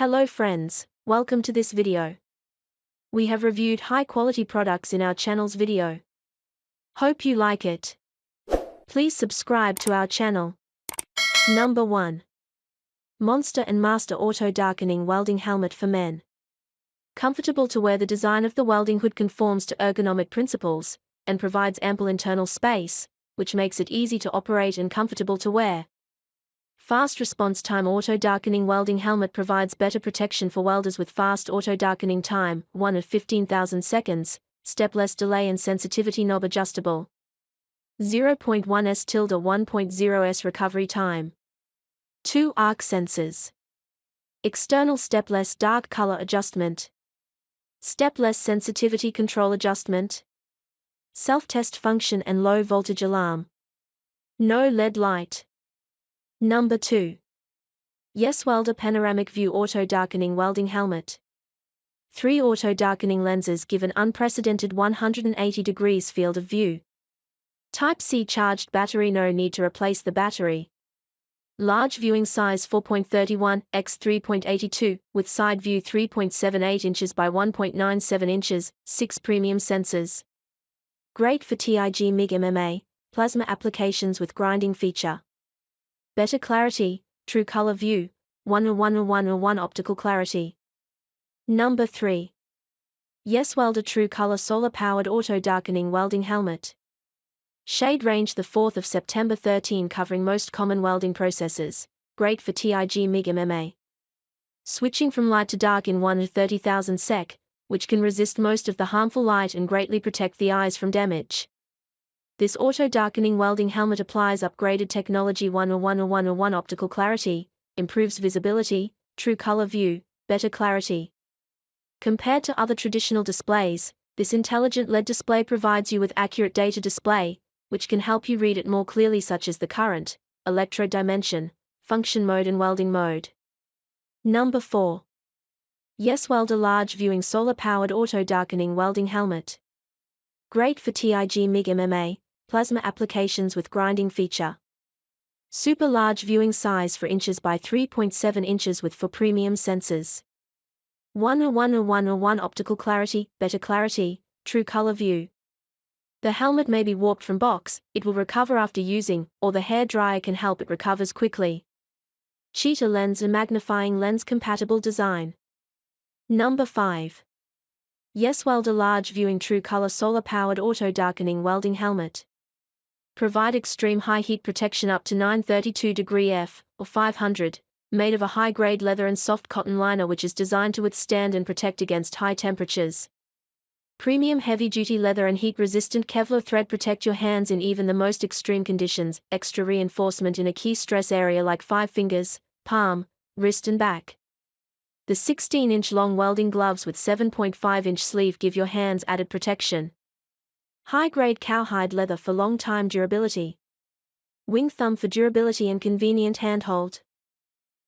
Hello friends, welcome to this video. We have reviewed high-quality products in our channel's video. Hope you like it. Please subscribe to our channel. Number 1. Monster and Master Auto Darkening Welding Helmet for Men. Comfortable to wear. The design of the welding hood conforms to ergonomic principles, and provides ample internal space, which makes it easy to operate and comfortable to wear. Fast response time. Auto darkening welding helmet provides better protection for welders with fast auto darkening time, 1 of 15,000 seconds, step-less delay and sensitivity. Knob adjustable. 0.1s tilde 1.0s recovery time. 2 arc sensors. External stepless dark color adjustment. Stepless sensitivity control adjustment. Self-test function and low voltage alarm. No LED light. Number 2. YESWELDER Panoramic View Auto Darkening Welding Helmet. 3 auto darkening lenses give an unprecedented 180 degrees field of view. Type-C charged battery. No need to replace the battery. Large viewing size 4.31 x 3.82, with side view 3.78 inches by 1.97 inches, 6 premium sensors. Great for TIG MIG MMA, plasma applications with grinding feature. Better clarity, true color view, 101 optical clarity. Number 3. YESWELDER True Color Solar Powered Auto Darkening Welding Helmet. Shade range the 4th of September 13, covering most common welding processes, great for TIG MIG MMA. Switching from light to dark in 1 to 30,000 sec, which can resist most of the harmful light and greatly protect the eyes from damage. This auto darkening welding helmet applies upgraded technology 101 optical clarity, improves visibility, true color view, better clarity. Compared to other traditional displays, this intelligent LED display provides you with accurate data display, which can help you read it more clearly, such as the current, electrode dimension, function mode and welding mode. Number 4. YESWELDER Large Viewing Solar Powered Auto Darkening Welding Helmet. Great for TIG MIG MMA, plasma applications with grinding feature. Super large viewing size 4 inches by 3.7 inches with 4 premium sensors. 101 optical clarity, better clarity, true color view. The helmet may be warped from box, it will recover after using, or the hair dryer can help it recovers quickly. Cheetah lens and magnifying lens compatible design. Number 5. YESWELDER Large Viewing True Color Solar Powered Auto Darkening Welding Helmet. Provide extreme high heat protection up to 932 degree F, or 500, made of a high-grade leather and soft cotton liner which is designed to withstand and protect against high temperatures. Premium heavy-duty leather and heat-resistant Kevlar thread protect your hands in even the most extreme conditions. Extra reinforcement in a key stress area like 5 fingers, palm, wrist and back. The 16-inch long welding gloves with 7.5-inch sleeve give your hands added protection. High-grade cowhide leather for long-time durability. Wing thumb for durability and convenient handhold.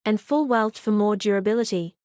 And full welt for more durability.